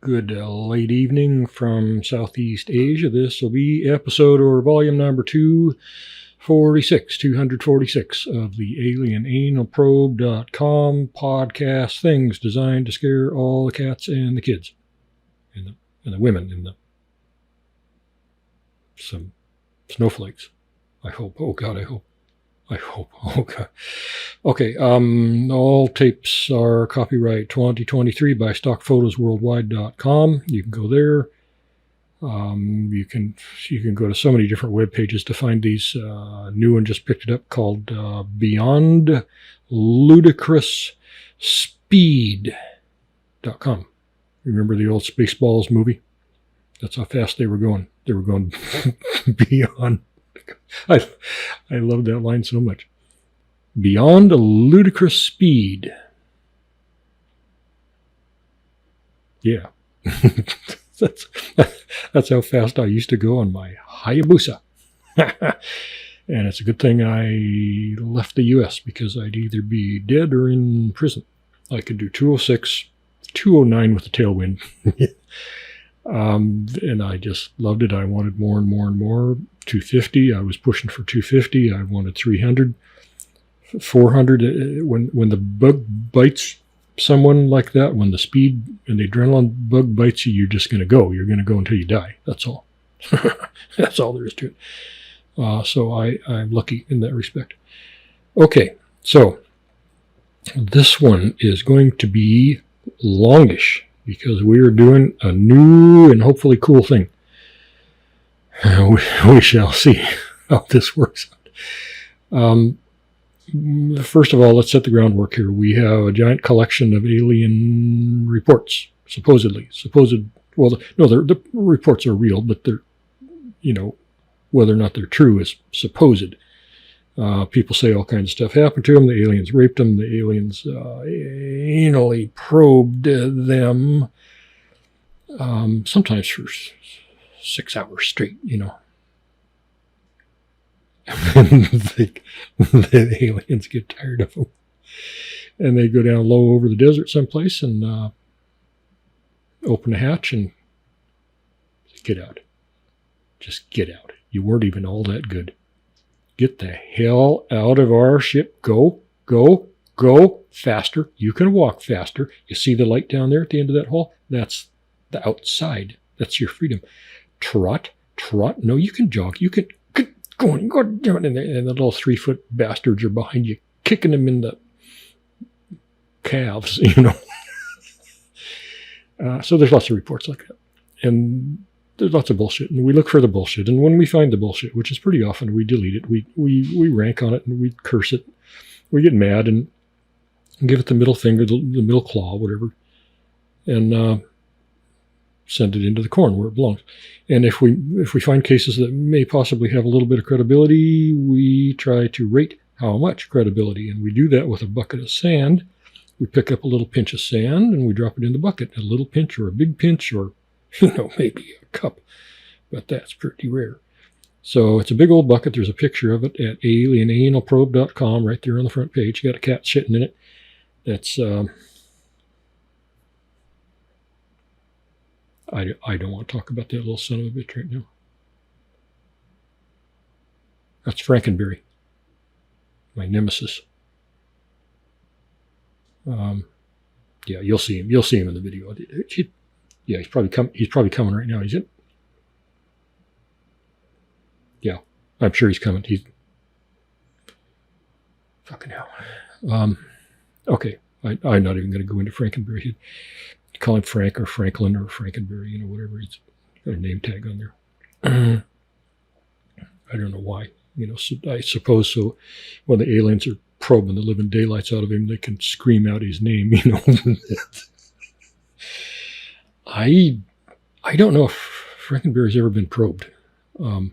Good late evening from Southeast Asia. This will be episode or volume number 246 of the AlienAnalProbe.com podcast, things designed to scare all the cats and the kids and the women and some snowflakes. I hope. Oh God, I hope. Oh God. Okay. All tapes are copyright 2023 by stockphotosworldwide.com. You can go there. You can go to so many different web pages to find these. New one just picked it up called Beyond Ludicrous Speed.com. Remember the old Spaceballs movie? That's how fast they were going. They were going beyond. I love that line so much. Beyond a ludicrous speed. Yeah. That's how fast I used to go on my Hayabusa. And it's a good thing I left the U.S. because I'd either be dead or in prison. I could do 206, 209 with the tailwind. And I just loved it. I wanted more and more and more. 250. I was pushing for 250. I wanted 300, 400. When the bug bites someone like that, when the speed and the adrenaline bug bites you, you're just going to go. You're going to go until you die. That's all. That's all there is to it. So I'm lucky in that respect. Okay, so this one is going to be longish because we are doing a new and hopefully cool thing. We shall see how this works out. First of all, let's set the groundwork here. We have a giant collection of alien reports, supposedly. Well, no, the reports are real, but they're, whether or not they're true is supposed. People say all kinds of stuff happened to them. The aliens raped them. The aliens anally probed them, sometimes for 6 hours straight, And the aliens get tired of them. And they go down low over the desert someplace and open the hatch and get out. Just get out. You weren't even all that good. Get the hell out of our ship. Go, go, go faster. You can walk faster. You see the light down there at the end of that hall? That's the outside. That's your freedom. Trot. No, you can jog. You can go on. And the little 3-foot bastards are behind you, kicking them in the calves, So there's lots of reports like that. And there's lots of bullshit. And we look for the bullshit. And when we find the bullshit, which is pretty often, we delete it. We rank on it and we curse it. We get mad and give it the middle finger, the middle claw, whatever. And send it into the corn where it belongs. And if we find cases that may possibly have a little bit of credibility, we try to rate how much credibility. And we do that with a bucket of sand. We pick up a little pinch of sand and we drop it in the bucket. A little pinch or a big pinch or, maybe a cup. But that's pretty rare. So it's a big old bucket. There's a picture of it at AlienAnalProbe.com right there on the front page. You got a cat sitting in it. That's... I don't want to talk about that little son of a bitch right now. That's Frankenberry, my nemesis. Yeah, you'll see him. You'll see him in the video. Yeah, he's probably coming right now. He's in. Yeah, I'm sure he's coming. He's fucking hell. Okay, I'm not even going to go into Frankenberry. Call him Frank or Franklin or Frankenberry, whatever. He's got a name tag on there. I don't know why. So I suppose so. When the aliens are probing the living daylights out of him, they can scream out his name, I don't know if Frankenberry's ever been probed. I'll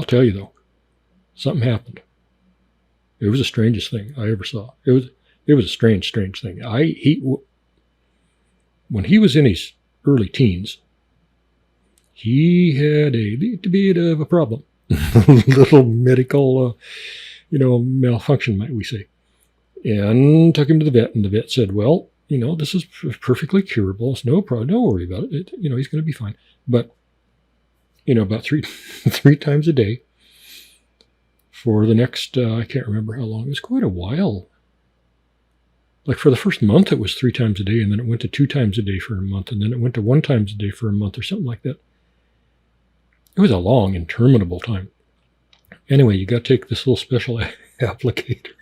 tell you, though. Something happened. It was the strangest thing I ever saw. It was a strange thing. When he was in his early teens, he had a bit of a problem, little medical, malfunction, might we say, and took him to the vet. And the vet said, "Well, this is perfectly curable. It's no problem. Don't worry about it. He's going to be fine. But, about three times a day for the next, I can't remember how long. It was quite a while. Like for the first month, it was 3 times a day, and then it went to 2 times a day for a month, and then it went to 1 times a day for a month or something like that. It was a long, interminable time. Anyway, you got to take this little special applicator.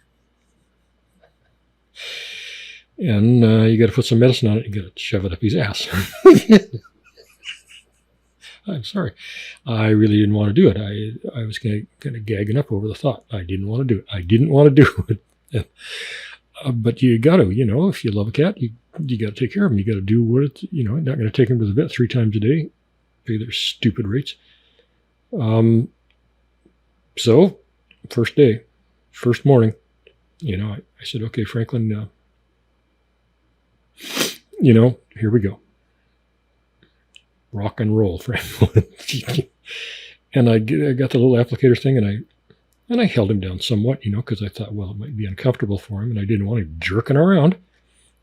And you got to put some medicine on it. You got to shove it up his ass. I'm sorry. I really didn't want to do it. I was kind of gagging up over the thought. I didn't want to do it. I didn't want to do it. But you got to, if you love a cat, you got to take care of them. You got to do what it's, not going to take them to the vet 3 times a day, pay their stupid rates. So, first day, first morning, I said, okay, Franklin, here we go. Rock and roll, Franklin. And I got the little applicator thing, and I held him down somewhat, because I thought, well, it might be uncomfortable for him, and I didn't want him jerking around.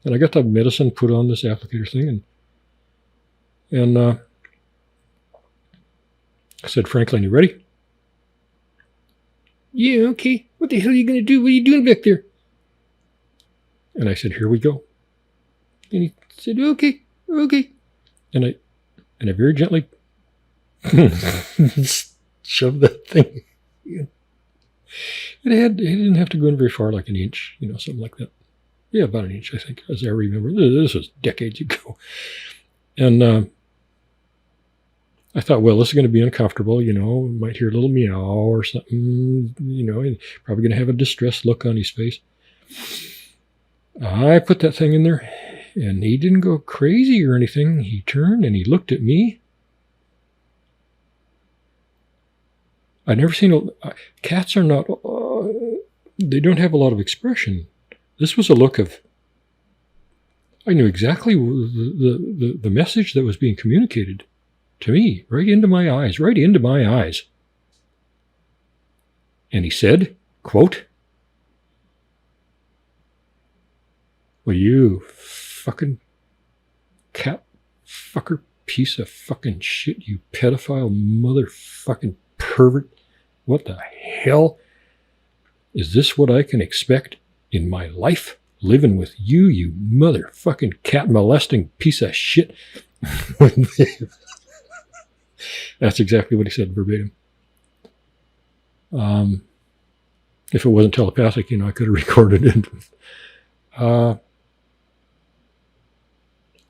And I got the medicine put on this applicator thing, and I said, Franklin, you ready? Yeah, okay. What the hell are you going to do? What are you doing back there? And I said, here we go. And he said, okay. And I very gently shoved that thing in. It didn't have to go in very far, like an inch, something like that. Yeah, about an inch, I think, as I remember. This was decades ago. And I thought, well, this is going to be uncomfortable, might hear a little meow or something, probably going to have a distressed look on his face. I put that thing in there, and he didn't go crazy or anything. He turned and he looked at me. I've never seen cats are not, they don't have a lot of expression. This was a look of, I knew exactly the message that was being communicated to me, right into my eyes. And he said, quote, well, you fucking cat fucker piece of fucking shit, you pedophile motherfucking pervert. What the hell? Is this what I can expect in my life? Living with you, you motherfucking cat molesting piece of shit. That's exactly what he said verbatim. If it wasn't telepathic, I could have recorded it.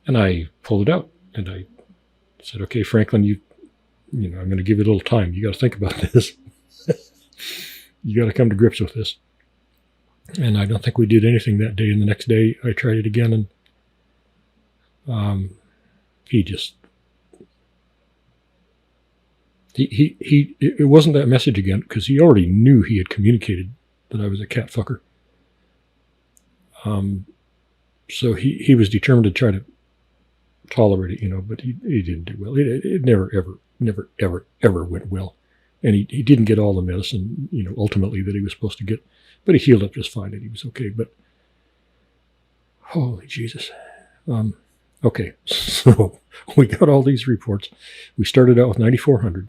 And I pulled it out, and I said, okay, Franklin, I'm going to give you a little time. You got to think about this. You got to come to grips with this. And I don't think we did anything that day. And the next day I tried it again, and he just, it wasn't that message again, because he already knew he had communicated that I was a cat fucker. So he was determined to try to tolerate it, but he didn't do well. It never, ever went well. And he didn't get all the medicine, ultimately that he was supposed to get, but he healed up just fine and he was okay. But holy Jesus. Okay, so we got all these reports. We started out with 9,400.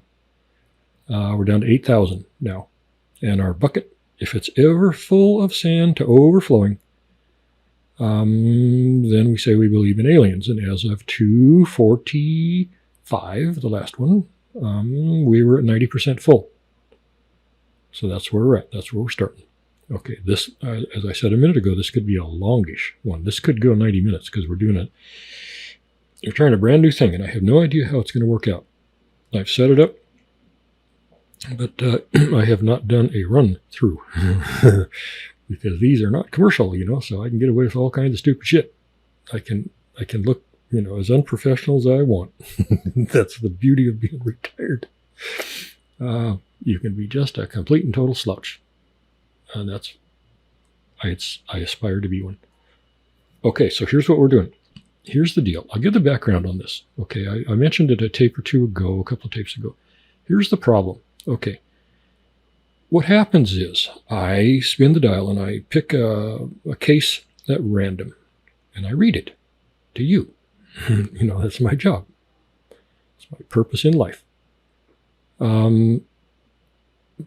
We're down to 8,000 now. And our bucket, if it's ever full of sand to overflowing, then we say we believe in aliens. And as of 2:45, the last one, we were at 90% full. So that's where we're at. That's where we're starting. Okay, this, as I said a minute ago, this could be a longish one. This could go 90 minutes because we're trying a brand new thing, and I have no idea how it's going to work out. I've set it up, but I have not done a run through because these are not commercial, so I can get away with all kinds of stupid shit. I can look, as unprofessional as I want. That's the beauty of being retired. You can be just a complete and total slouch. And I aspire to be one. Okay, so here's what we're doing. Here's the deal. I'll give the background on this. Okay, I mentioned it a tape or two ago, a couple of tapes ago. Here's the problem. Okay, what happens is I spin the dial and I pick a case at random. and I read it to you. That's my job. It's my purpose in life.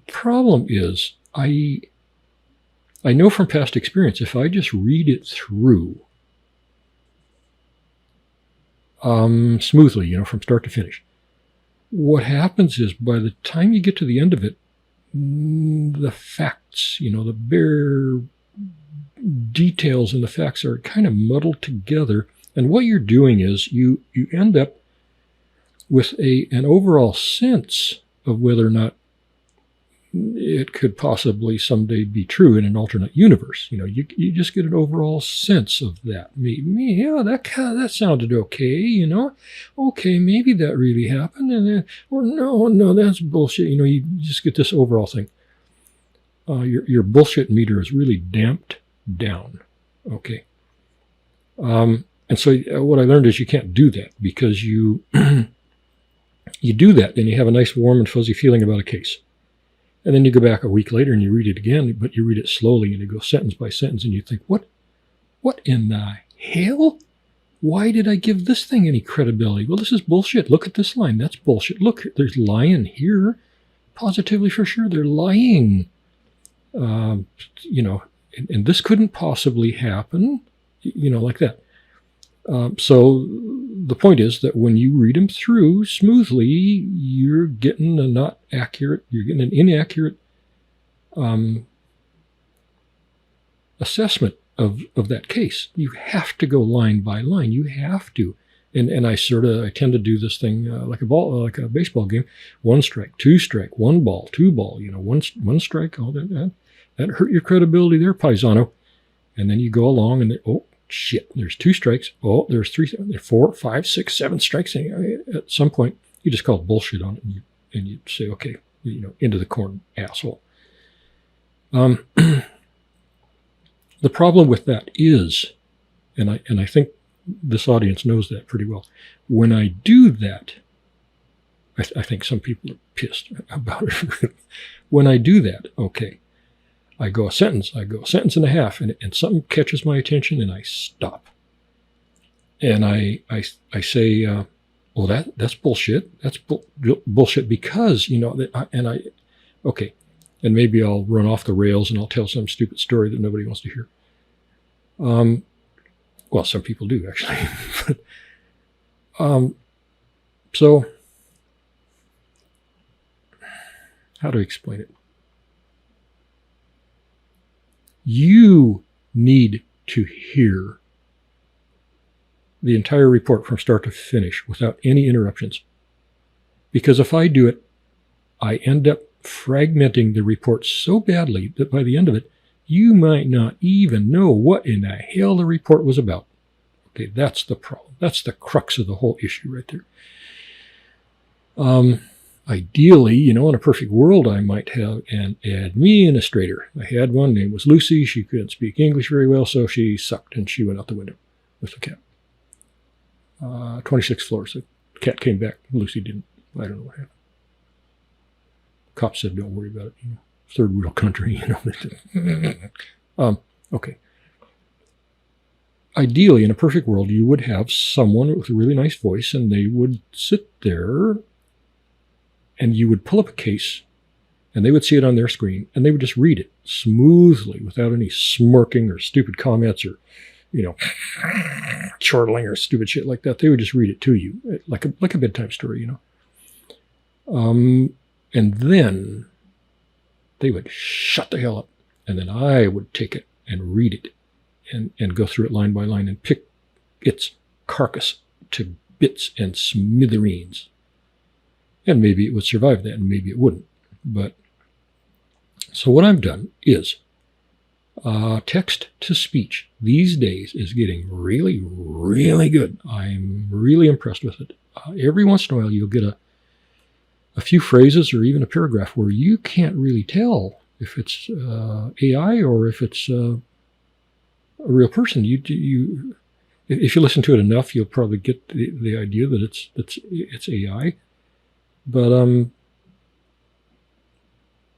Problem is, I know from past experience, if I just read it through smoothly, from start to finish, what happens is by the time you get to the end of it, the facts, the bare details and the facts are kind of muddled together. And what you're doing is you end up with an overall sense of whether or not it could possibly someday be true in an alternate universe. You just get an overall sense of that. Maybe, that sounded okay. Okay, maybe that really happened, and then, or no, that's bullshit. You just get this overall thing. Your bullshit meter is really damped down. Okay. And so what I learned is you can't do that, because you you do that and you have a nice warm and fuzzy feeling about a case. And then you go back a week later and you read it again, but you read it slowly and you go sentence by sentence and you think, what in the hell? Why did I give this thing any credibility? Well, this is bullshit. Look at this line. That's bullshit. Look, there's lying here. Positively for sure, they're lying. And this couldn't possibly happen, like that. So the point is that when you read them through smoothly, you're getting an inaccurate assessment of that case. You have to go line by line. You have to. And I tend to do this thing like a baseball game. 1 strike, 2 strike, 1 ball, 2 ball. One strike. All that hurt your credibility there, paisano. And then you go along and shit, there's 2 strikes. Oh, there's 3, 4, 5, 6, 7 strikes. And at some point, you just call bullshit on it, and you say, okay, into the corn, asshole. The problem with that is, and I think this audience knows that pretty well. When I do that, I think some people are pissed about it. When I do that, okay, I go a sentence and a half, and something catches my attention, and I stop. And I say, well, that's bullshit. That's bullshit because, okay, and maybe I'll run off the rails and I'll tell some stupid story that nobody wants to hear. Well, some people do, actually. So, how to explain it? You need to hear the entire report from start to finish without any interruptions. Because if I do it, I end up fragmenting the report so badly that by the end of it, you might not even know what in the hell the report was about. Okay, that's the problem. That's the crux of the whole issue right there. Ideally, in a perfect world, I might have an administrator. I had one, name was Lucy. She couldn't speak English very well, so she sucked and she went out the window with the cat. 26 floors. The cat came back. Lucy didn't. I don't know what happened. Cops said, don't worry about it. Third world country, Okay. Ideally, in a perfect world, you would have someone with a really nice voice, and they would sit there, and you would pull up a case, and they would see it on their screen, and they would just read it smoothly without any smirking or stupid comments or, chortling or stupid shit like that. They would just read it to you, like a bedtime story, And then they would shut the hell up, and then I would take it and read it and go through it line by line and pick its carcass to bits and smithereens. And maybe it would survive that, and maybe it wouldn't. But so what I've done is text to speech these days is getting really, really good. I'm really impressed with it. Every once in a while, you'll get a few phrases or even a paragraph where you can't really tell if it's AI or if it's a real person. If you listen to it enough, you'll probably get the idea that it's AI. But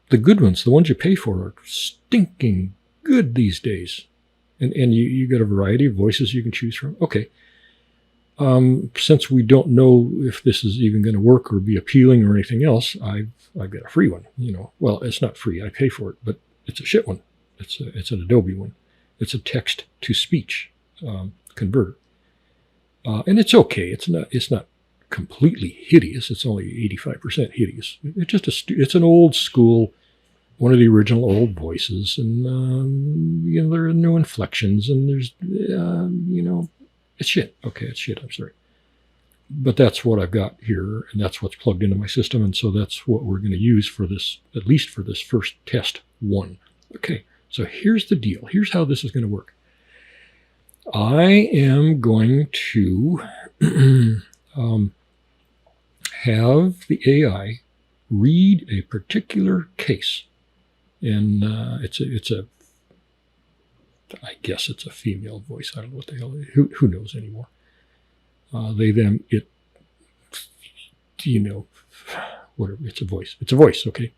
the good ones, the ones you pay for, are stinking good these days. And you got a variety of voices you can choose from. Okay. Since we don't know if this is even going to work or be appealing or anything else, I've got a free one. Well, it's not free. I pay for it, but it's a shit one. It's an Adobe one. It's a text to speech converter, and it's okay. It's not completely hideous. It's only 85% hideous. It's just it's an old school, one of the original old voices, and there are no inflections, and there's it's shit. Okay, it's shit. I'm sorry. But that's what I've got here, and that's what's plugged into my system, and so that's what we're going to use for this, at least for this first test one. Okay, so here's the deal. Here's how this is going to work. I am going to have the AI read a particular case, and I guess it's a female voice. I don't know what the hell. Who knows anymore? They, them, it. Whatever. It's a voice. It's a voice. Okay.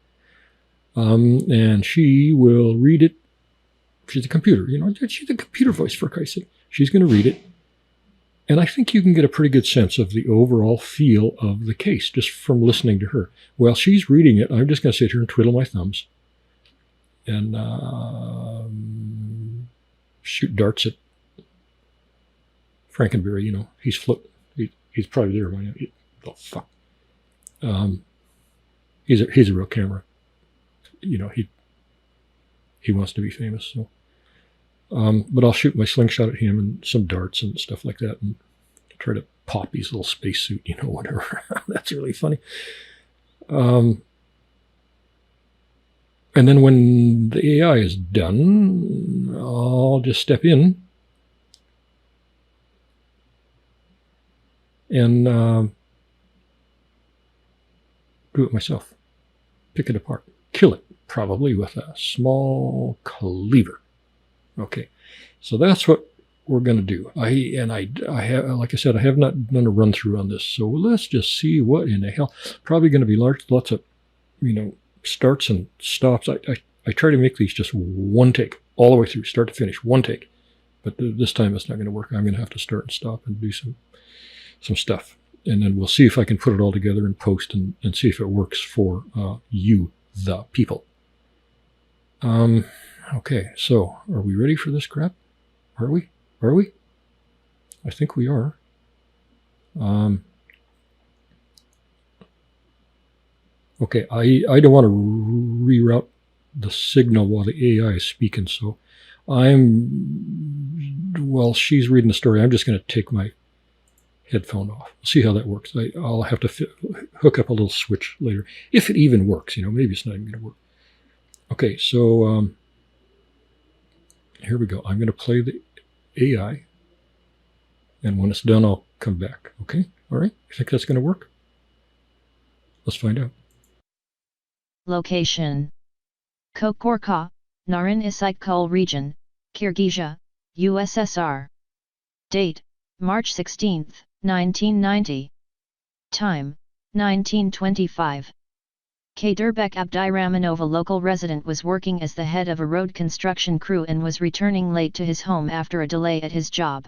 And she will read it. She's a computer. She's a computer voice, for Christ's sake. She's going to read it, and I think you can get a pretty good sense of the overall feel of the case just from listening to her. While she's reading it, I'm just going to sit here and twiddle my thumbs, and shoot darts at Frankenberry. He's he's probably there by now. Oh fuck. He's a real camera. He wants to be famous. So, but I'll shoot my slingshot at him and some darts and stuff like that, and try to pop his little spacesuit. Whatever. That's really funny. And then when the AI is done, I'll just step in and do it myself. Pick it apart. Kill it, probably with a small cleaver. Okay, so that's what we're going to do. I have, like I said, I have not done a run through on this. So let's just see what in the hell. Probably going to be lots of, starts and stops. I try to make these just one take, all the way through, start to finish, one take. But this time it's not going to work. I'm going to have to start and stop and do some stuff. And then we'll see if I can put it all together and post and see if it works for you, the people. Okay, so are we ready for this crap? Are we? I think we are. Okay, I don't want to reroute the signal while the AI is speaking, so while she's reading the story, I'm just going to take my headphone off. See how that works. I'll have to hook up a little switch later, if it even works. Maybe it's not even going to work. Okay, so here we go. I'm going to play the AI, and when it's done, I'll come back. Okay? All right? You think that's going to work? Let's find out. Location: Kokorka, Narin Issyk Kull Region, Kyrgyzia, USSR. Date: March 16, 1990. Time: 1925. Kadirbek Abdiramanov, a local resident, was working as the head of a road construction crew and was returning late to his home after a delay at his job.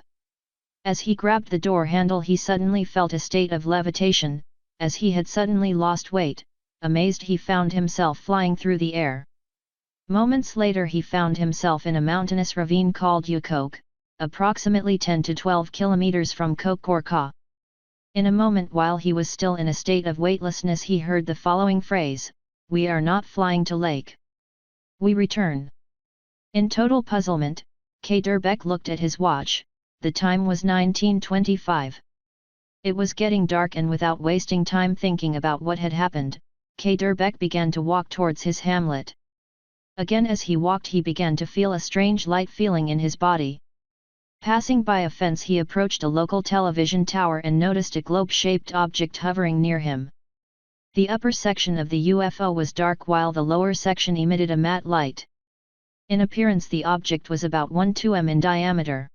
As he grabbed the door handle, he suddenly felt a state of levitation, as he had suddenly lost weight. Amazed, he found himself flying through the air. Moments later he found himself in a mountainous ravine called Yukok, approximately 10 to 12 kilometers from Kokorka. In a moment, while he was still in a state of weightlessness, he heard the following phrase: "We are not flying to lake. We return." In total puzzlement, Kadirbek looked at his watch. The time was 1925. It was getting dark, and without wasting time thinking about what had happened, Kadirbek began to walk towards his hamlet. Again, as he walked, he began to feel a strange light feeling in his body. Passing by a fence, he approached a local television tower and noticed a globe-shaped object hovering near him. The upper section of the UFO was dark, while the lower section emitted a matte light. In appearance, the object was about 1-2 m in diameter.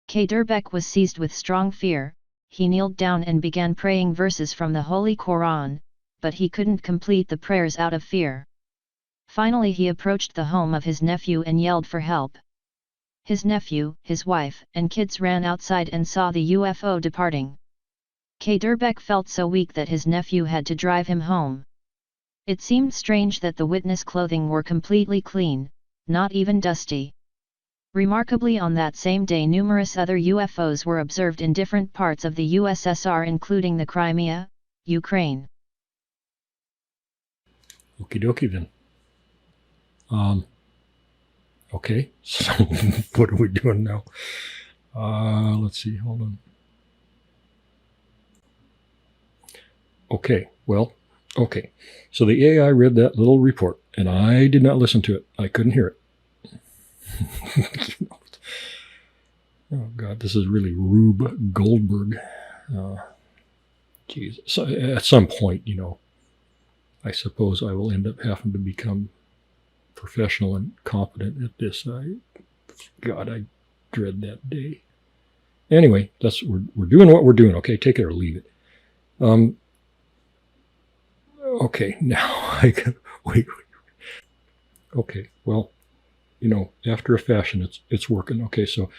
Kadirbek was seized with strong fear. He kneeled down and began praying verses from the Holy Quran, but he couldn't complete the prayers out of fear. Finally he approached the home of his nephew and yelled for help. His nephew, his wife, and kids ran outside and saw the UFO departing. Kaderbeck felt so weak that his nephew had to drive him home. It seemed strange that the witness clothing were completely clean, not even dusty. Remarkably, on that same day numerous other UFOs were observed in different parts of the USSR, including the Crimea, Ukraine. Okie dokie then. Okay, so what are we doing now? Let's see, hold on. Okay, well, okay. So the AI read that little report, and I did not listen to it. I couldn't hear it. Oh, God, this is really Rube Goldberg. Geez. So at some point, I suppose I will end up having to become professional and competent at this. God, I dread that day. Anyway, we're doing what we're doing. Okay, take it or leave it. Okay, now I can wait. Okay, well, after a fashion, it's working. Okay, so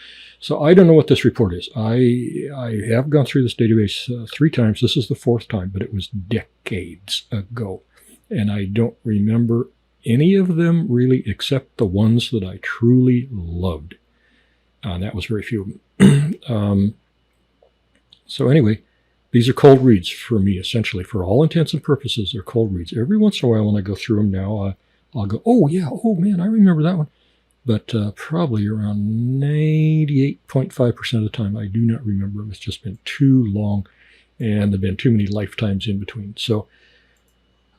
I don't know what this report is. I have gone through this database 3 times. This is the 4th time, but it was decades ago, and I don't remember any of them really, except the ones that I truly loved. And that was very few of them. So anyway, these are cold reads for me, essentially. For all intents and purposes, they're cold reads. Every once in a while when I go through them now, I'll go, oh yeah, oh man, I remember that one. But probably around 98.5% of the time, I do not remember them. It's just been too long, and there have been too many lifetimes in between. So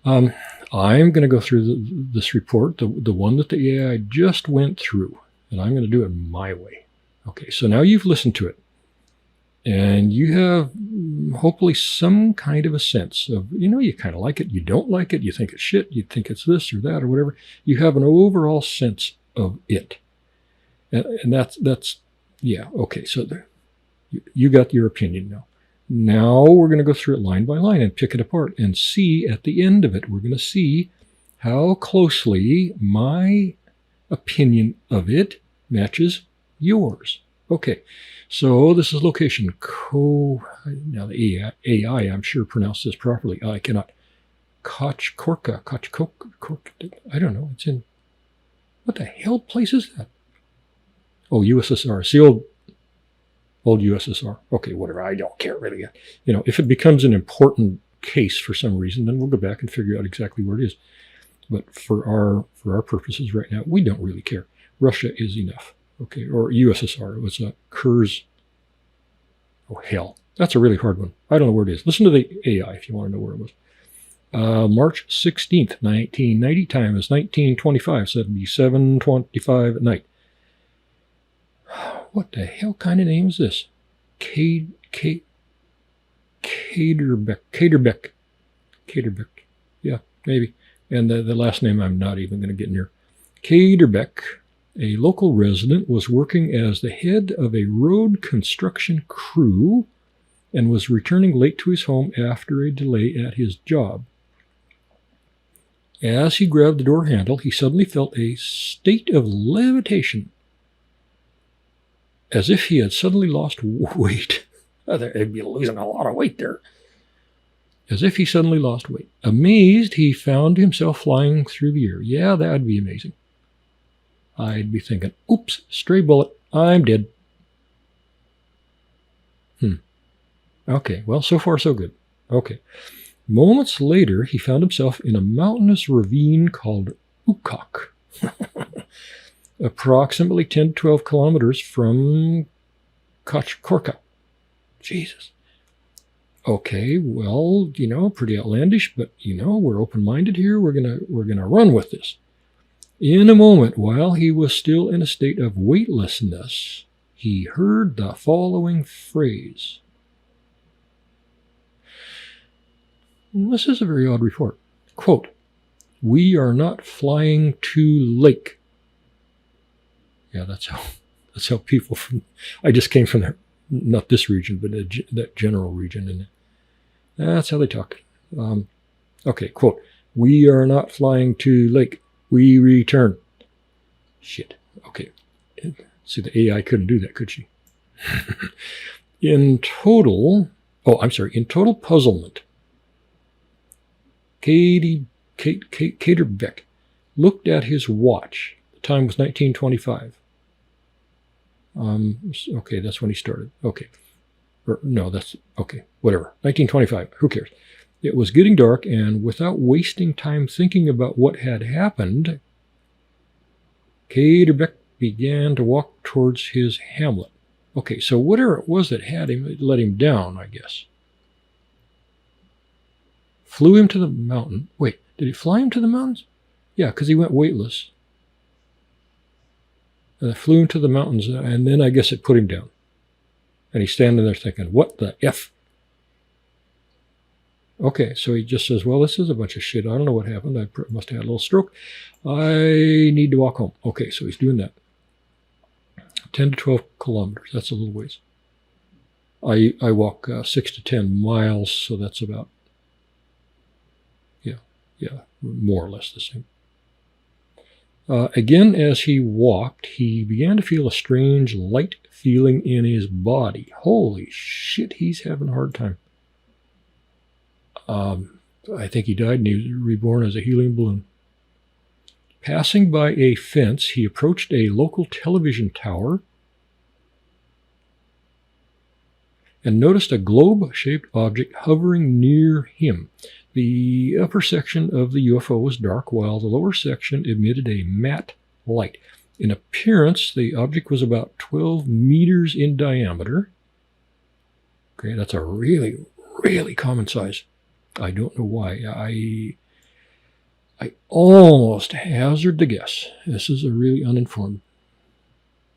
I'm going to go through this report, the one that the AI just went through, and I'm going to do it my way. Okay, so now you've listened to it, and you have hopefully some kind of a sense of, you kind of like it, you don't like it, you think it's shit, you think it's this or that or whatever. You have an overall sense of it. And that's yeah, okay, so there, you got your opinion now. Now we're going to go through it line by line and pick it apart and see at the end of it, we're going to see how closely my opinion of it matches yours. Okay, so this is location now the AI, I'm sure pronounced this properly. I cannot. Kochkorka, I don't know. It's in, what the hell place is that? Oh, USSR. It's the old USSR. Okay, whatever. I don't care really. If it becomes an important case for some reason, then we'll go back and figure out exactly where it is. But for our purposes right now, we don't really care. Russia is enough. Okay, or USSR. It was a Kurz. Oh hell, that's a really hard one. I don't know where it is. Listen to the AI if you want to know where it was. March 16th, 1990. Time is 1925. So it'd be 7:25 at night. What the hell kind of name is this? Kaderbeck. Yeah, maybe. And the last name I'm not even going to get near. Kaderbeck, a local resident, was working as the head of a road construction crew and was returning late to his home after a delay at his job. As he grabbed the door handle, he suddenly felt a state of levitation, as if he had suddenly lost weight. They'd be losing a lot of weight there. As if he suddenly lost weight. Amazed, he found himself flying through the air. Yeah, that'd be amazing. I'd be thinking, oops, stray bullet, I'm dead. Okay, well, so far so good. Okay. Moments later, he found himself in a mountainous ravine called Ukok, approximately 10 to 12 kilometers from Kochkorka. Jesus. Okay, well, pretty outlandish, but we're open-minded here. We're gonna run with this. In a moment, while he was still in a state of weightlessness, he heard the following phrase. This is a very odd report. Quote, "We are not flying to lake." Yeah, that's how people from, I just came from there, not this region, but that general region, and that's how they talk. Okay, quote, "We are not flying to lake. We return." Shit. Okay. See, the AI couldn't do that, could she? In total puzzlement, Cater Beck looked at his watch. The time was 1925. Okay, that's when he started. Okay. Or, no, that's, okay, whatever. 1925, who cares? It was getting dark, and without wasting time thinking about what had happened, Cater Beck began to walk towards his hamlet. Okay, so whatever it was that had him, it let him down, I guess. Flew him to the mountain. Wait, did he fly him to the mountains? Yeah, because he went weightless. And it flew him to the mountains, and then I guess it put him down. And he's standing there thinking, what the F? Okay, so he just says, well, this is a bunch of shit. I don't know what happened. I must have had a little stroke. I need to walk home. Okay, so he's doing that. 10 to 12 kilometers. That's a little ways. I walk 6 to 10 miles, so that's about, yeah, more or less the same. Again, as he walked, he began to feel a strange light feeling in his body. Holy shit, he's having a hard time. I think he died and he was reborn as a helium balloon. Passing by a fence, he approached a local television tower and noticed a globe-shaped object hovering near him. The upper section of the UFO was dark, while the lower section emitted a matte light. In appearance, the object was about 12 meters in diameter. Okay, that's a really, really common size. I don't know why. I almost hazard the guess. This is a really uninformed,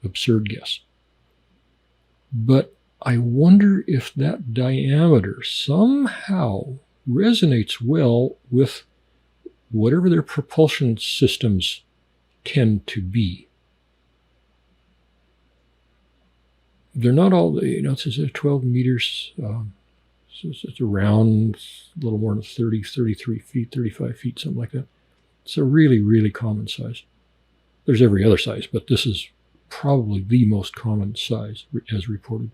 absurd guess. But I wonder if that diameter somehow resonates well with whatever their propulsion systems tend to be. They're not all, it's 12 meters. It's around a little more than 30, 33 feet, 35 feet, something like that. It's a really, really common size. There's every other size, but this is probably the most common size as reported.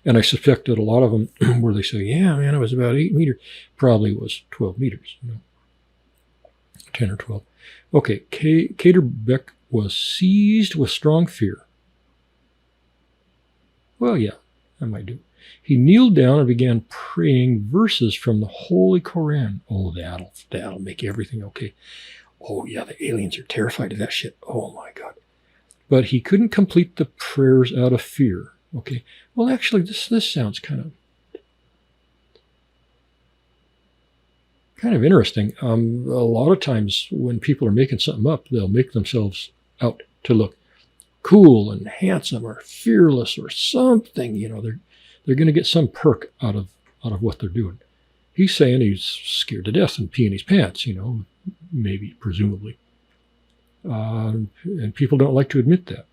And I suspect that a lot of them where they say, yeah, man, it was about 8 meters, probably was 12 meters, 10 or 12. Okay, Cater Beck was seized with strong fear. Well, yeah, I might do. He kneeled down and began praying verses from the Holy Koran. Oh, that'll make everything okay. Oh, yeah, the aliens are terrified of that shit. Oh, my God. But he couldn't complete the prayers out of fear. Okay. Well, actually, this sounds kind of interesting. A lot of times when people are making something up, they'll make themselves out to look cool and handsome or fearless or something. They're going to get some perk out of what they're doing. He's saying he's scared to death and peeing his pants, maybe, presumably. And people don't like to admit that.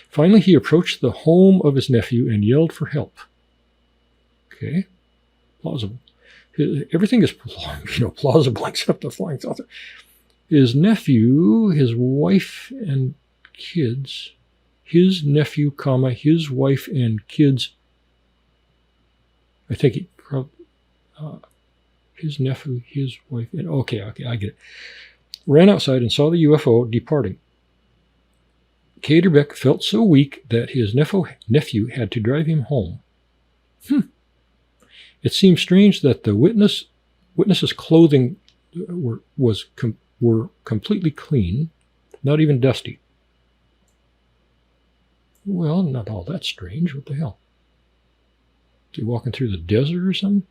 Finally, he approached the home of his nephew and yelled for help. Okay, plausible. Everything is, plausible except the flying saucer. His nephew, his wife and kids, his nephew, his wife and kids. I think he probably, his nephew, his wife, and okay, I get it. Ran outside and saw the UFO departing. Cater Beck felt so weak that his nephew had to drive him home. It seems strange that the witness's clothing were completely clean, not even dusty. Well, not all that strange. What the hell? Is he walking through the desert or something?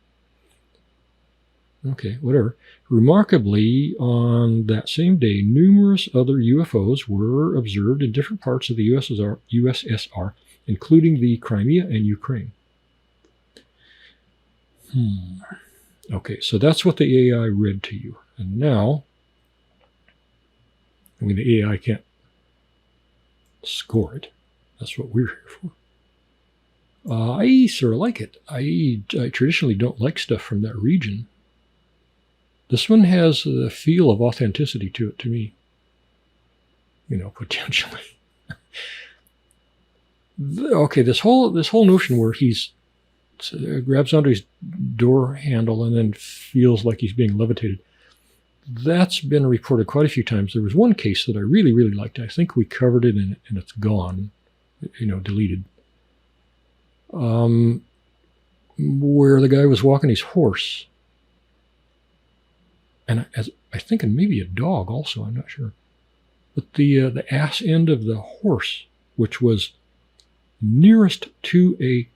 Okay, whatever. Remarkably, on that same day, numerous other UFOs were observed in different parts of the USSR, including the Crimea and Ukraine. Okay, so that's what the AI read to you. And now, the AI can't score it. That's what we're here for. I sort of like it. I traditionally don't like stuff from that region. This one has the feel of authenticity to it, to me. potentially. Okay, this whole notion where he's grabs onto his door handle and then feels like he's being levitated. That's been reported quite a few times. There was one case that I really, really liked. I think we covered it and it's gone, deleted. Where the guy was walking his horse. And I think maybe a dog also, I'm not sure. But the ass end of the horse, which was nearest to a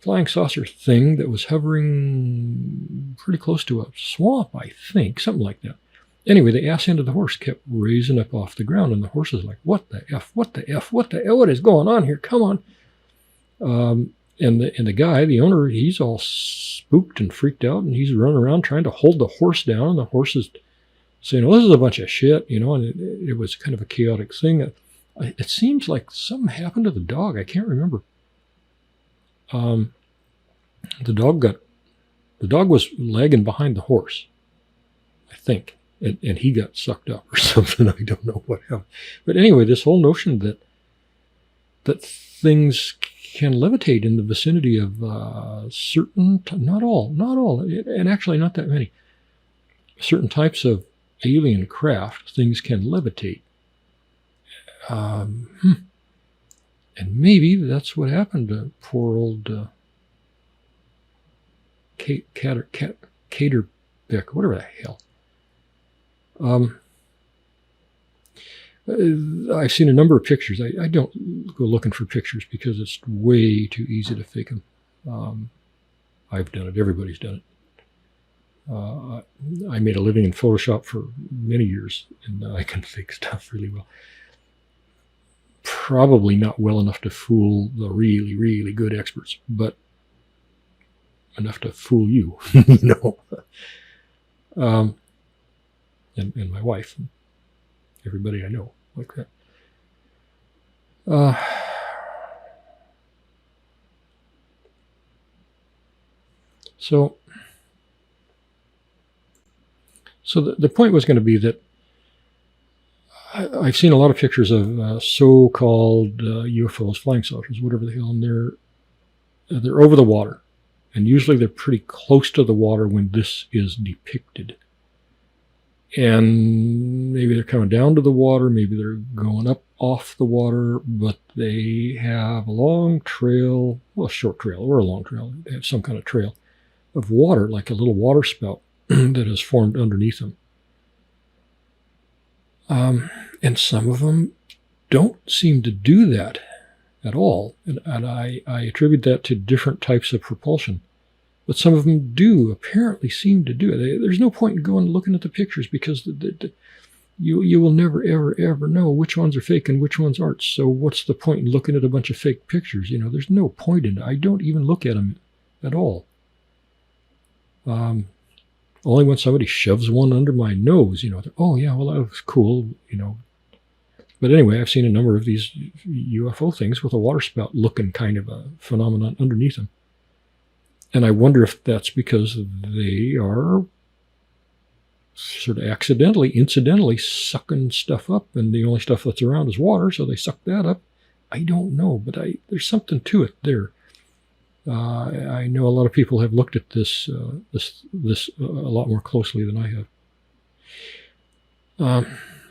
flying saucer thing that was hovering pretty close to a swamp, I think, something like that. Anyway, the ass end of the horse kept raising up off the ground, and the horse is like, what the F, what the F, what the F, what is going on here? Come on. And the guy, the owner, he's all spooked and freaked out, and he's running around trying to hold the horse down, and the horse is saying, well, this is a bunch of shit, and it was kind of a chaotic thing. It seems like something happened to the dog. I can't remember. The dog was lagging behind the horse, I think, and he got sucked up or something. I don't know what happened. But anyway, this whole notion that things can levitate in the vicinity of certain, not all, and actually not that many, certain types of alien craft, things can levitate. And maybe that's what happened to poor old Caterbeck, whatever the hell. I've seen a number of pictures. I don't go looking for pictures because it's way too easy to fake them. I've done it. Everybody's done it. I made a living in Photoshop for many years, and I can fake stuff really well. Probably not well enough to fool the really, really good experts, but enough to fool you, and my wife, and everybody I know like that. So the point was going to be that I've seen a lot of pictures of so-called UFOs, flying saucers, whatever the hell, and they're over the water. And usually they're pretty close to the water when this is depicted. And maybe they're coming down to the water, maybe they're going up off the water, but they have a long trail, well, a short trail or a long trail. They have some kind of trail of water, like a little water spout that has formed underneath them. And some of them don't seem to do that at all. And I attribute that to different types of propulsion. But some of them do apparently seem to do it. There's no point in going and looking at the pictures because you will never, ever, ever know which ones are fake and which ones aren't. So what's the point in looking at a bunch of fake pictures? There's no point in it. I don't even look at them at all. Only when somebody shoves one under my nose, oh yeah, well that was cool, But anyway, I've seen a number of these UFO things with a water spout looking kind of a phenomenon underneath them. And I wonder if that's because they are sort of incidentally sucking stuff up, and the only stuff that's around is water, so they suck that up. I don't know, but there's something to it there. I know a lot of people have looked at this a lot more closely than I have.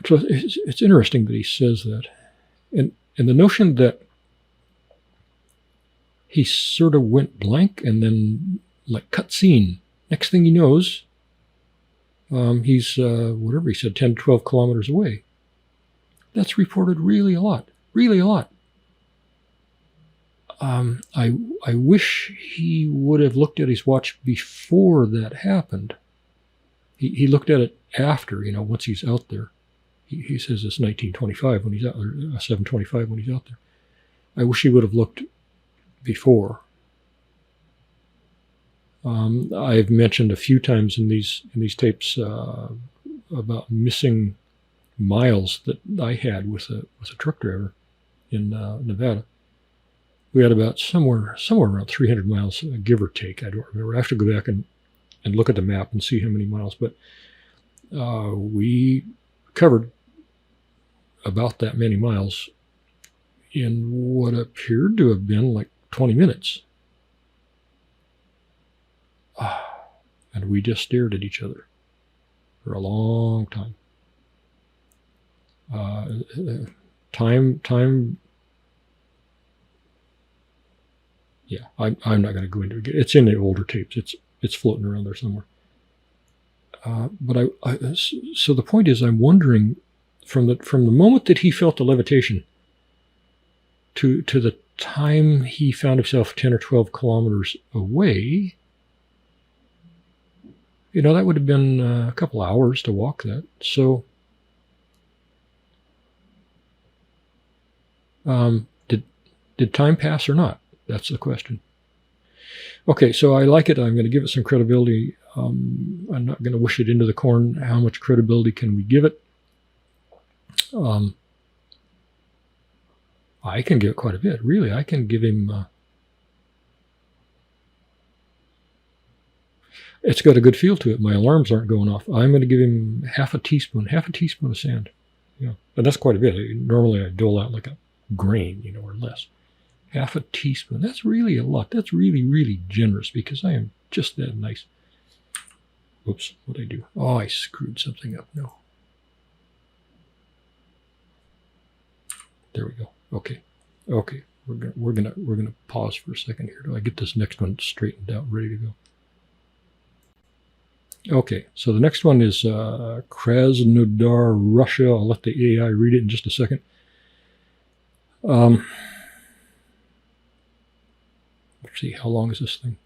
So it's interesting that he says that, and the notion that he sort of went blank and then like cut scene. Next thing he knows, he's whatever he said, 10 to 12 kilometers away. That's reported really a lot. I wish he would have looked at his watch before that happened. He looked at it after, once he's out there. He says it's 1925 when he's out there, 7:25 when he's out there. I wish he would have looked before. I've mentioned a few times in these tapes about missing miles that I had with a truck driver in Nevada. We had about somewhere around 300 miles, give or take. I don't remember. I have to go back and look at the map and see how many miles. But we covered about that many miles in what appeared to have been like 20 minutes. And we just stared at each other for a long time. Time. Yeah, I'm not going to go into it. It's in the older tapes. It's floating around there somewhere. But so the point is, I'm wondering from the moment that he felt the levitation to the time he found himself 10 or 12 kilometers away, that would have been a couple hours to walk that. So did time pass or not? That's the question. Okay, so I like it. I'm going to give it some credibility. I'm not going to wish it into the corn. How much credibility can we give it? I can give it quite a bit. Really, I can give him... it's got a good feel to it. My alarms aren't going off. I'm going to give him half a teaspoon of sand. Yeah, and that's quite a bit. Normally I dole out like a grain, or less. Half a teaspoon. That's really a lot. That's really, really generous because I am just that nice. Whoops, what'd I do? Oh, I screwed something up. No. There we go. Okay. We're gonna pause for a second here till I get this next one straightened out, ready to go. Okay, so the next one is Krasnodar, Russia. I'll let the AI read it in just a second. Let's see, how long is this thing?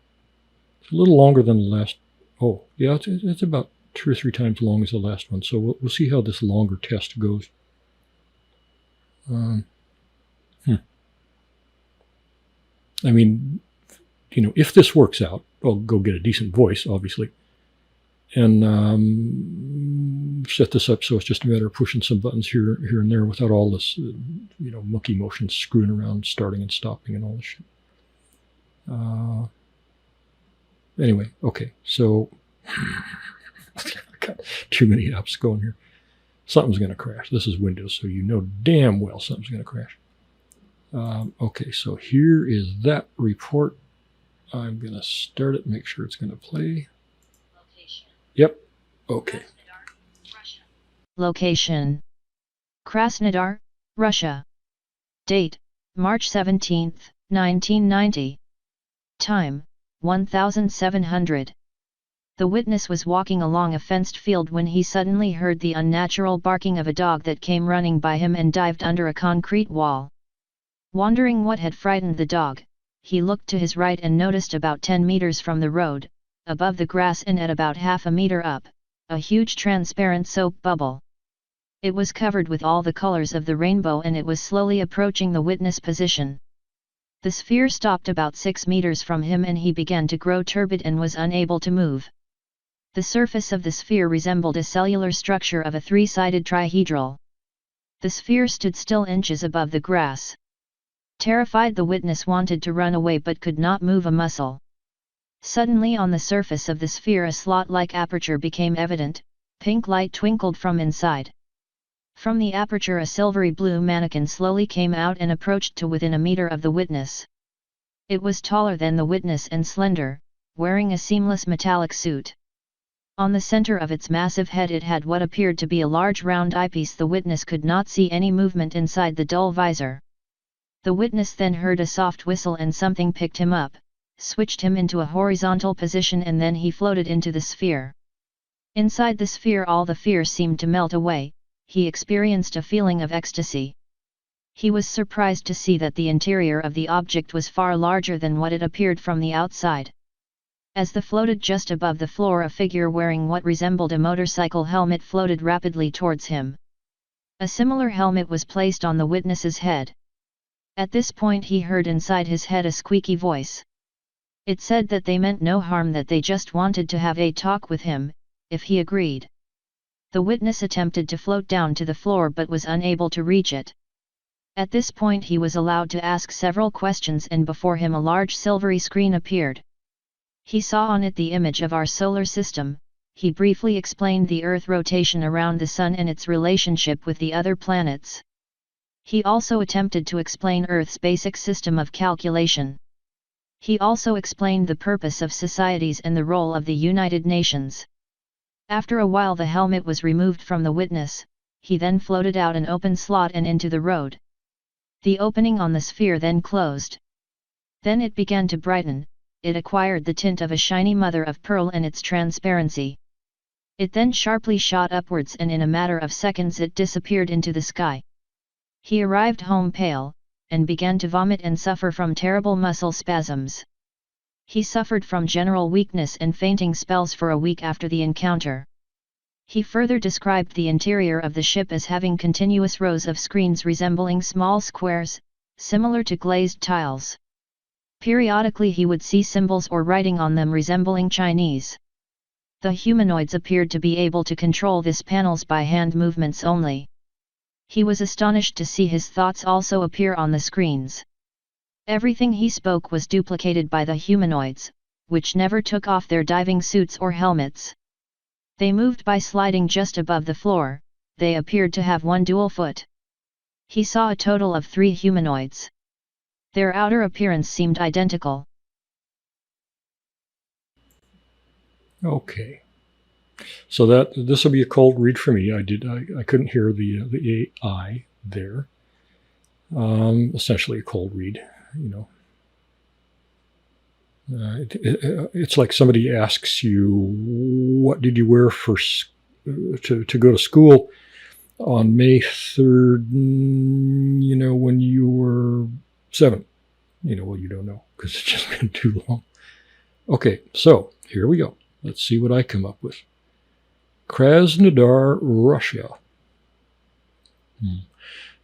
It's a little longer than the last. Oh, yeah, it's about 2 or 3 times long as the last one. So we'll see how this longer test goes. I mean, if this works out, I'll go get a decent voice, obviously, and set this up so it's just a matter of pushing some buttons here and there without all this, monkey motion screwing around, starting and stopping and all this shit. Anyway, okay, so I've got too many apps going here. Something's going to crash. This is Windows, so you know damn well something's going to crash. Okay, so here is that report. I'm going to start it, make sure it's going to play. Location. Yep. Okay. Location: Krasnodar, Russia. Date: March 17, 1990. Time: 1700. The witness was walking along a fenced field when he suddenly heard the unnatural barking of a dog that came running by him and dived under a concrete wall. Wondering what had frightened the dog, he looked to his right and noticed about 10 meters from the road, above the grass and at about half a meter up, a huge transparent soap bubble. It was covered with all the colors of the rainbow and it was slowly approaching the witness position. The sphere stopped about 6 meters from him and he began to grow turbid and was unable to move. The surface of the sphere resembled a cellular structure of a 3-sided trihedral. The sphere stood still inches above the grass. Terrified, the witness wanted to run away but could not move a muscle. Suddenly on the surface of the sphere a slot-like aperture became evident. Pink light twinkled from inside. From the aperture a silvery blue mannequin slowly came out and approached to within a meter of the witness. It was taller than the witness and slender, wearing a seamless metallic suit. On the center of its massive head it had what appeared to be a large round eyepiece. The witness could not see any movement inside the dull visor. The witness then heard a soft whistle and something picked him up, switched him into a horizontal position and then he floated into the sphere. Inside the sphere all the fear seemed to melt away. He experienced a feeling of ecstasy. He was surprised to see that the interior of the object was far larger than what it appeared from the outside. As the floated just above the floor, a figure wearing what resembled a motorcycle helmet floated rapidly towards him. A similar helmet was placed on the witness's head. At this point he heard inside his head a squeaky voice. It said that they meant no harm, that they just wanted to have a talk with him, if he agreed. The witness attempted to float down to the floor but was unable to reach it. At this point he was allowed to ask several questions and before him a large silvery screen appeared. He saw on it the image of our solar system. He briefly explained the Earth rotation around the Sun and its relationship with the other planets. He also attempted to explain Earth's basic system of calculation. He also explained the purpose of societies and the role of the United Nations. After a while the helmet was removed from the witness, he then floated out an open slot and into the road. The opening on the sphere then closed. Then it began to brighten, it acquired the tint of a shiny mother of pearl and its transparency. It then sharply shot upwards and in a matter of seconds it disappeared into the sky. He arrived home pale, and began to vomit and suffer from terrible muscle spasms. He suffered from general weakness and fainting spells for a week after the encounter. He further described the interior of the ship as having continuous rows of screens resembling small squares, similar to glazed tiles. Periodically he would see symbols or writing on them resembling Chinese. The humanoids appeared to be able to control these panels by hand movements only. He was astonished to see his thoughts also appear on the screens. Everything he spoke was duplicated by the humanoids, which never took off their diving suits or helmets. They moved by sliding just above the floor, they appeared to have one dual foot. He saw a total of 3 humanoids. Their outer appearance seemed identical. Okay. So this will be a cold read for me. I couldn't hear the AI there. Essentially a cold read, you know. It's like somebody asks you, what did you wear to go to school on May 3rd, you know, when you were 7? You know, well, you don't know because it's just been too long. Okay, so here we go. Let's see what I come up with. Krasnodar, Russia.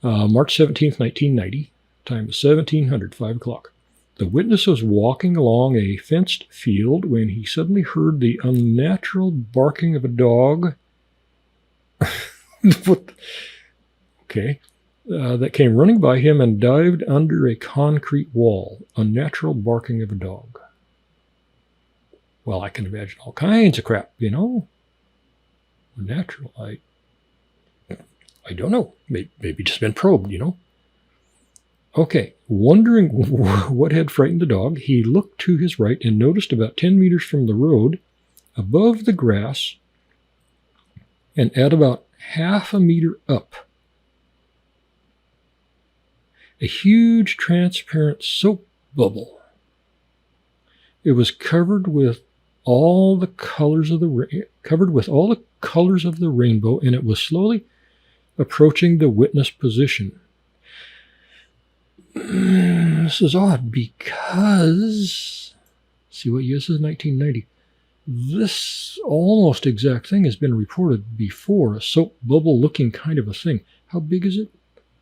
March 17th, 1990. Time is 1700, 5 o'clock. The witness was walking along a fenced field when he suddenly heard the unnatural barking of a dog. Okay. That came running by him and dived under a concrete wall. Unnatural barking of a dog. Well, I can imagine all kinds of crap, you know. Unnatural. I don't know. Maybe just been probed, you know. Okay, wondering what had frightened the dog, he looked to his right and noticed about 10 meters from the road, above the grass, and at about half a meter up, a huge transparent soap bubble. It was covered with all the colors of the rainbow, and it was slowly approaching the witness position. This is odd because, see what year this is, 1990. This almost exact thing has been reported before, a soap bubble looking kind of a thing. How big is it?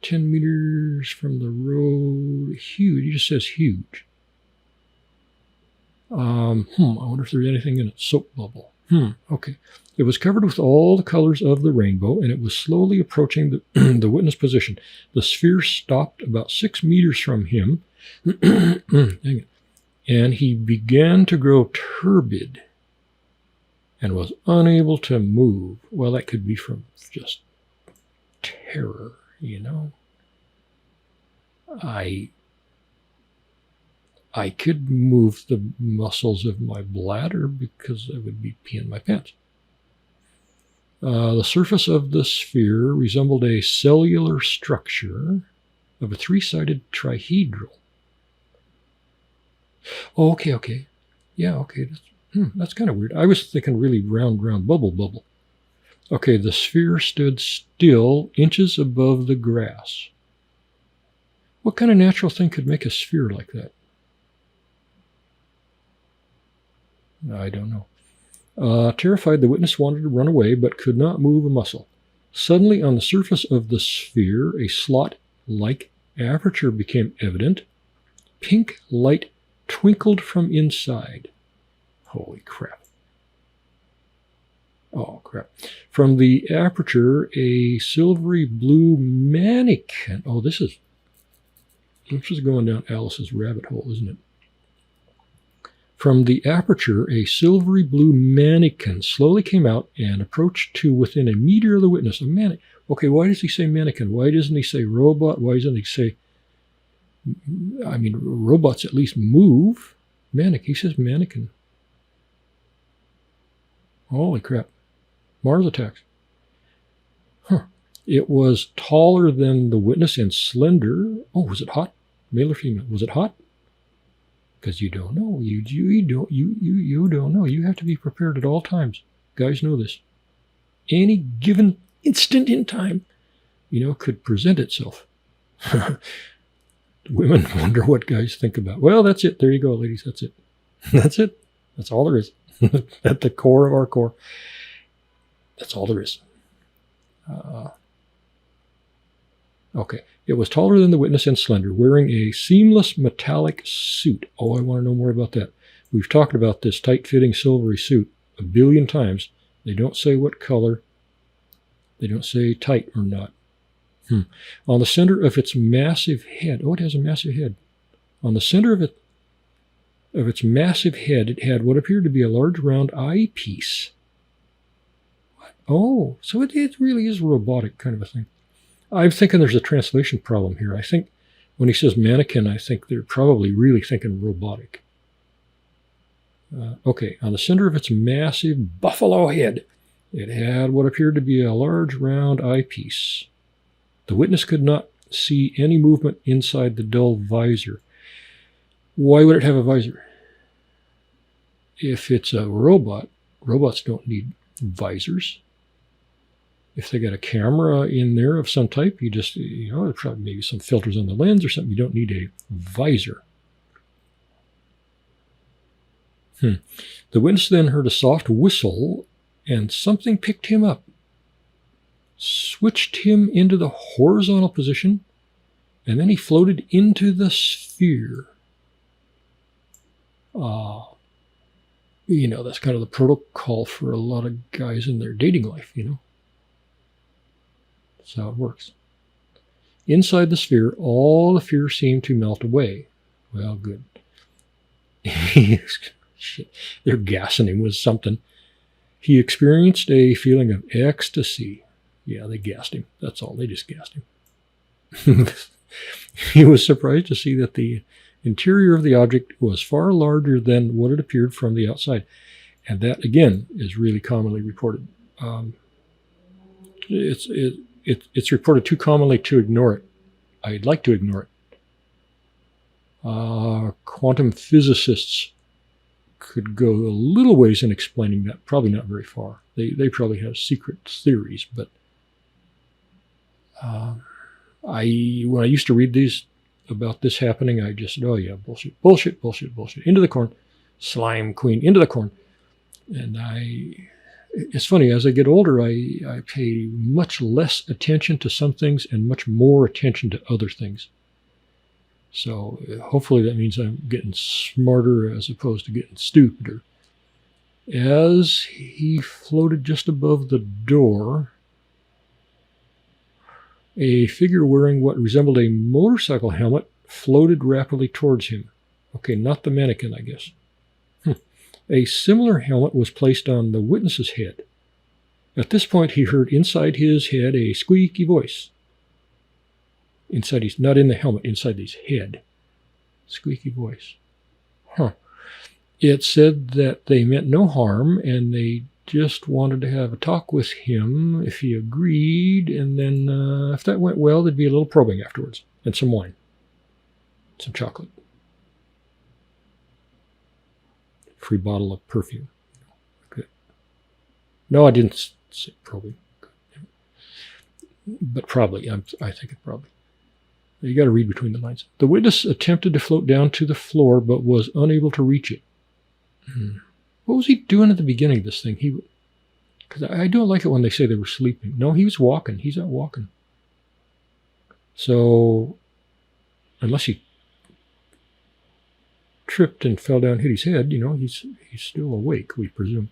10 meters from the road. Huge. It just says huge. I wonder if there's anything in it. Soap bubble. Okay. It was covered with all the colors of the rainbow, and it was slowly approaching the witness position. The sphere stopped about 6 meters from him. Dang it. And he began to grow turbid and was unable to move. Well, that could be from just terror, you know. I could move the muscles of my bladder because I would be peeing my pants. The surface of the sphere resembled a cellular structure of a 3-sided trihedral. Oh, okay. Yeah, okay. That's kind of weird. I was thinking really round bubble. Okay, the sphere stood still inches above the grass. What kind of natural thing could make a sphere like that? I don't know. Terrified, the witness wanted to run away, but could not move a muscle. Suddenly, on the surface of the sphere, a slot-like aperture became evident. Pink light twinkled from inside. Holy crap. Oh, crap. From the aperture, a silvery blue mannequin. Oh, this is going down Alice's rabbit hole, isn't it? From the aperture, a silvery blue mannequin slowly came out and approached to within a meter of the witness. Okay, why does he say mannequin? Why doesn't he say robot? Why doesn't he say, I mean, robots at least move. Mannequin. He says mannequin. Holy crap. Mars attacks. Huh. It was taller than the witness and slender. Oh, was it hot? Male or female? Was it hot? Because you don't know. You don't know. You have to be prepared at all times. Guys know this. Any given instant in time, could present itself. Women wonder what guys think about. Well, that's it. There you go, ladies. That's it. That's it. That's all there is. At the core of our core. That's all there is. Okay. It was taller than the witness and slender, wearing a seamless metallic suit. Oh, I want to know more about that. We've talked about this tight-fitting silvery suit a billion times. They don't say what color. They don't say tight or not. On the center of its massive head. Oh, it has a massive head. On the center of its massive head, it had what appeared to be a large round eyepiece. What? Oh, so it really is robotic kind of a thing. I'm thinking there's a translation problem here. I think when he says mannequin, I think they're probably really thinking robotic. Okay, on the center of its massive buffalo head, it had what appeared to be a large round eyepiece. The witness could not see any movement inside the dull visor. Why would it have a visor? If it's a robot, robots don't need visors. If they got a camera in there of some type, you just, there's probably maybe some filters on the lens or something. You don't need a visor. The witness then heard a soft whistle, and something picked him up, switched him into the horizontal position, and then he floated into the sphere. That's kind of the protocol for a lot of guys in their dating life, That's how it works. Inside the sphere, all the fear seemed to melt away. Well, good. Shit, they're gassing him with something. He experienced a feeling of ecstasy. Yeah, they gassed him. That's all. They just gassed him. He was surprised to see that the interior of the object was far larger than what it appeared from the outside. And that, again, is really commonly reported. It's reported too commonly to ignore it. I'd like to ignore it. Quantum physicists could go a little ways in explaining that, probably not very far. They probably have secret theories, but when I used to read these about this happening, I just said, oh yeah, bullshit, bullshit, bullshit, bullshit. Into the corn, slime queen, into the corn. And it's funny, as I get older, I pay much less attention to some things and much more attention to other things. So hopefully that means I'm getting smarter as opposed to getting stupider. As he floated just above the door, a figure wearing what resembled a motorcycle helmet floated rapidly towards him. Okay, not the mannequin, I guess. A similar helmet was placed on the witness's head. At this point, he heard inside his head a squeaky voice. Not in the helmet, inside his head. Squeaky voice. It said that they meant no harm, and they just wanted to have a talk with him if he agreed, and then if that went well, there'd be a little probing afterwards, and some wine, some chocolate. Free bottle of perfume. Good. No, I didn't say probably. But probably. I think it probably. You got to read between the lines. The witness attempted to float down to the floor, but was unable to reach it. What was he doing at the beginning of this thing? Because I don't like it when they say they were sleeping. No, he was walking. He's out walking. So, unless he tripped and fell down, hit his head, he's still awake, we presume.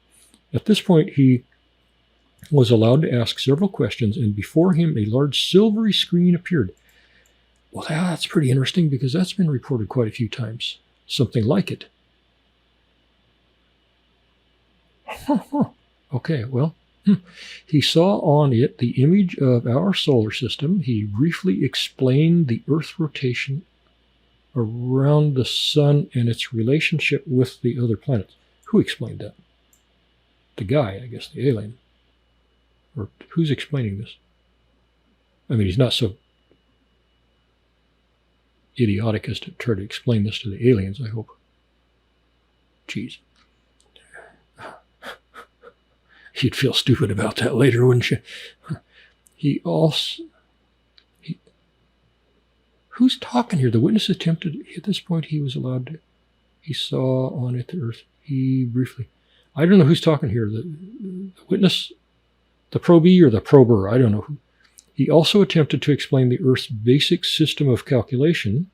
At this point, he was allowed to ask several questions, and before him, a large silvery screen appeared. Well, that's pretty interesting because that's been reported quite a few times. Something like it. Okay, well, He saw on it the image of our solar system. He briefly explained the Earth's rotation around the sun and its relationship with the other planets. Who explained that? The guy, I guess, the alien. Or who's explaining this? I mean, he's not so idiotic as to try to explain this to the aliens, I hope. Jeez. You'd feel stupid about that later, wouldn't you? Who's talking here? The witness attempted, at this point he was allowed to, he saw on it the Earth. He briefly, I don't know who's talking here. The witness, the probee or the prober, I don't know who. He also attempted to explain the Earth's basic system of calculation.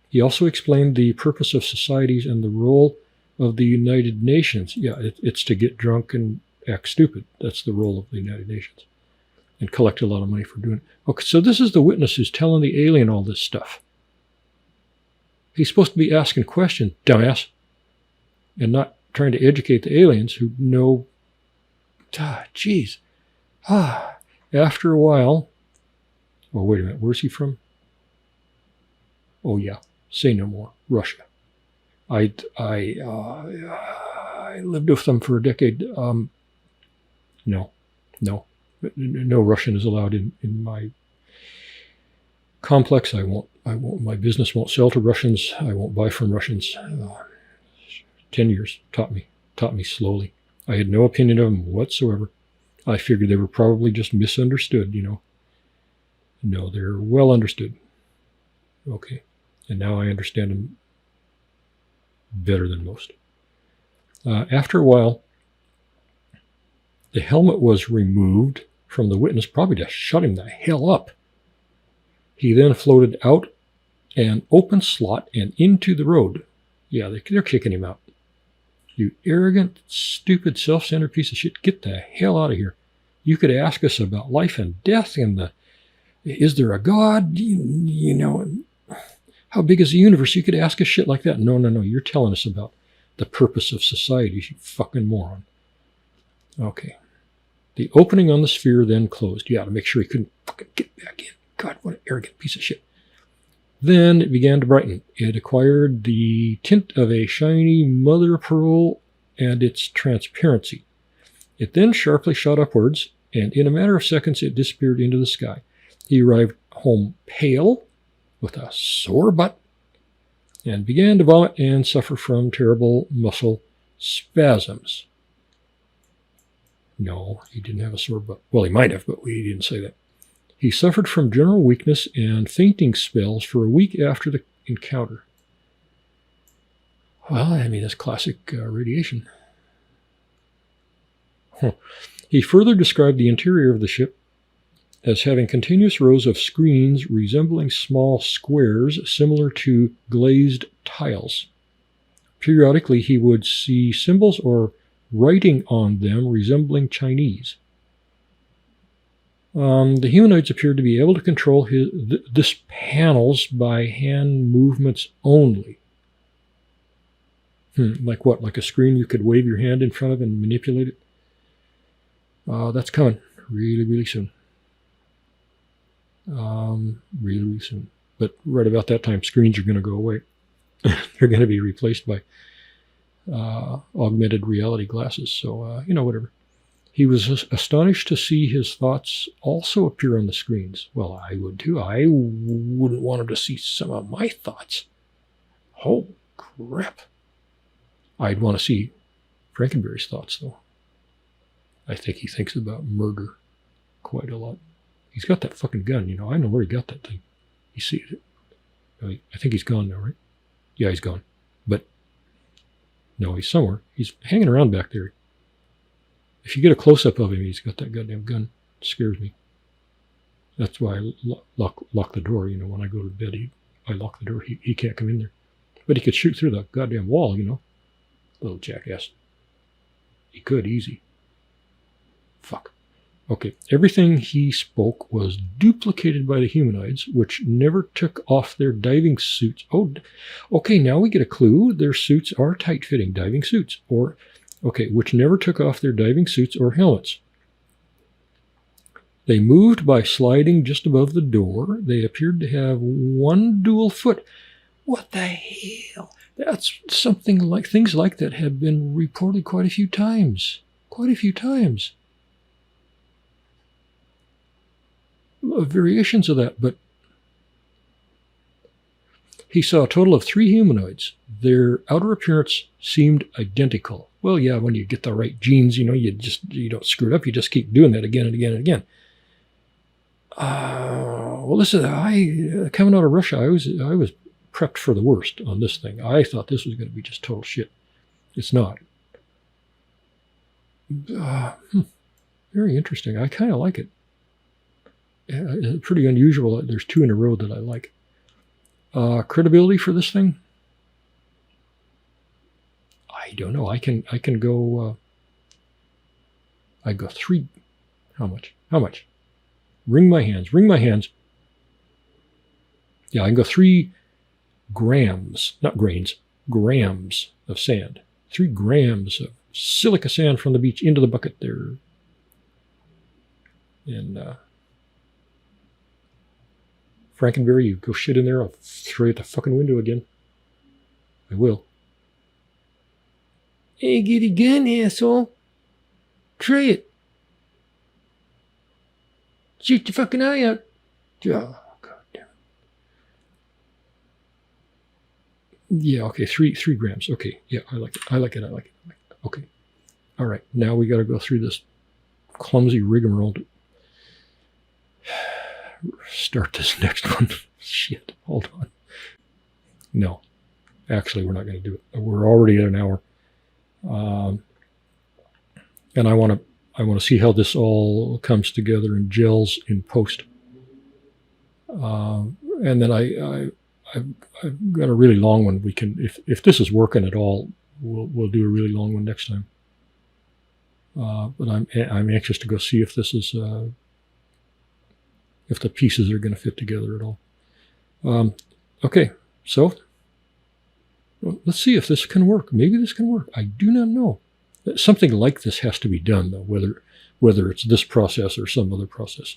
He also explained the purpose of societies and the role of the United Nations. Yeah, it's to get drunk and act stupid. That's the role of the United Nations. And collect a lot of money for doing it. Okay, so this is the witness who's telling the alien all this stuff. He's supposed to be asking questions, dumbass, and not trying to educate the aliens who know. Geez. After a while, oh, wait a minute, where's he from? Oh, yeah, say no more, Russia. I lived with them for a decade. No Russian is allowed in my complex. I won't, my business won't sell to Russians. I won't buy from Russians. 10 years taught me slowly. I had no opinion of them whatsoever. I figured they were probably just misunderstood, No, they're well understood. Okay. And now I understand them better than most. After a while, the helmet was removed from the witness, probably to shut him the hell up. He then floated out an open slot and into the road. Yeah, they're kicking him out. You arrogant, stupid, self-centered piece of shit, get the hell out of here. You could ask us about life and death and is there a God? How big is the universe? You could ask us shit like that. No, you're telling us about the purpose of society, you fucking moron. Okay. The opening on the sphere then closed. Yeah, to make sure he couldn't fucking get back in. God, what an arrogant piece of shit. Then it began to brighten. It acquired the tint of a shiny mother of pearl and its transparency. It then sharply shot upwards, and in a matter of seconds it disappeared into the sky. He arrived home pale, with a sore butt, and began to vomit and suffer from terrible muscle spasms. No, he didn't have a sore butt. Well, he might have, but we didn't say that. He suffered from general weakness and fainting spells for a week after the encounter. Well, I mean, that's classic radiation. He further described the interior of the ship as having continuous rows of screens resembling small squares similar to glazed tiles. Periodically, he would see symbols or writing on them resembling Chinese. The humanoids appeared to be able to control this panels by hand movements only. Like what? Like a screen you could wave your hand in front of and manipulate it? That's coming really, really soon. Really, really soon. But right about that time, screens are going to go away. They're going to be replaced by augmented reality glasses. So, whatever. He was astonished to see his thoughts also appear on the screens. Well, I would too. I wouldn't want him to see some of my thoughts. Oh, crap. I'd want to see Frankenberry's thoughts, though. I think he thinks about murder quite a lot. He's got that fucking gun, I know where he got that thing. You see it. I think he's gone now, right? Yeah, he's gone. But, no, he's somewhere. He's hanging around back there. If you get a close-up of him, he's got that goddamn gun. It scares me. That's why I lock the door, when I go to bed. I lock the door. He can't come in there. But he could shoot through the goddamn wall, Little jackass. He could, easy. Fuck. Okay, everything he spoke was duplicated by the humanoids, which never took off their diving suits. Oh, okay, now we get a clue. Their suits are tight-fitting diving suits, which never took off their diving suits or helmets. They moved by sliding just above the door. They appeared to have one dual foot. What the hell? That's something like, things like that have been reported quite a few times. Quite a few times. Variations of that, but he saw a total of 3 humanoids. Their outer appearance seemed identical. Well, yeah, when you get the right genes, you don't screw it up. You just keep doing that again and again and again. Well, listen, coming out of Russia, I was prepped for the worst on this thing. I thought this was going to be just total shit. It's not. Very interesting. I kind of like it. It's pretty unusual. There's 2 in a row that I like. Credibility for this thing? I don't know. I can go. I go 3. How much? How much? Ring my hands. Ring my hands. Yeah, I can go 3 grams, not grains, grams of sand. 3 grams of silica sand from the beach into the bucket there. And Frankenberry, you go shit in there, I'll throw you at the fucking window again. I will. Hey, get a gun, asshole. Try it. Shoot your fucking eye out. Oh, God damn it. Yeah, okay, 3 grams. Okay, yeah, I like it. Okay. All right, now we got to go through this clumsy rigmarole to start this next one. Shit, hold on. No, actually, we're not going to do it. We're already at an hour. And I want to see how this all comes together and gels in post. And then I've got a really long one. We can, if this is working at all, we'll do a really long one next time. But I'm anxious to go see if this is if the pieces are going to fit together at all. Okay, so let's see if this can work. Maybe this can work. I do not know. Something like this has to be done, though, whether it's this process or some other process.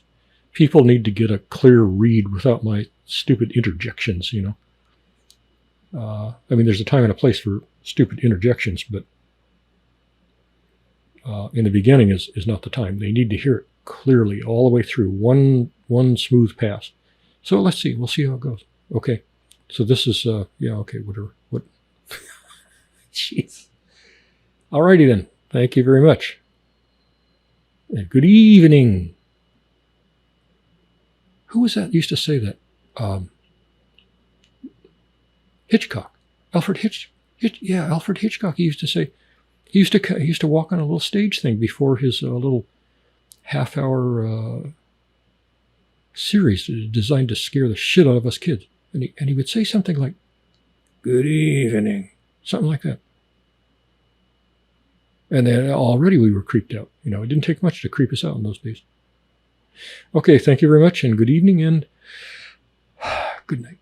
People need to get a clear read without my stupid interjections, I mean, there's a time and a place for stupid interjections, but in the beginning is not the time. They need to hear it clearly all the way through, one smooth pass. So let's see. We'll see how it goes. Okay. So this is, yeah, okay, whatever. What? Jeez. Alrighty then. Thank you very much. And good evening. Who was that used to say that? Hitchcock. Alfred Hitchcock. He used to say, he used to walk on a little stage thing before his little half-hour series designed to scare the shit out of us kids. And he would say something like, "Good evening," something like that. And then already we were creeped out. It didn't take much to creep us out in those days. Okay, thank you very much, and good evening, and good night.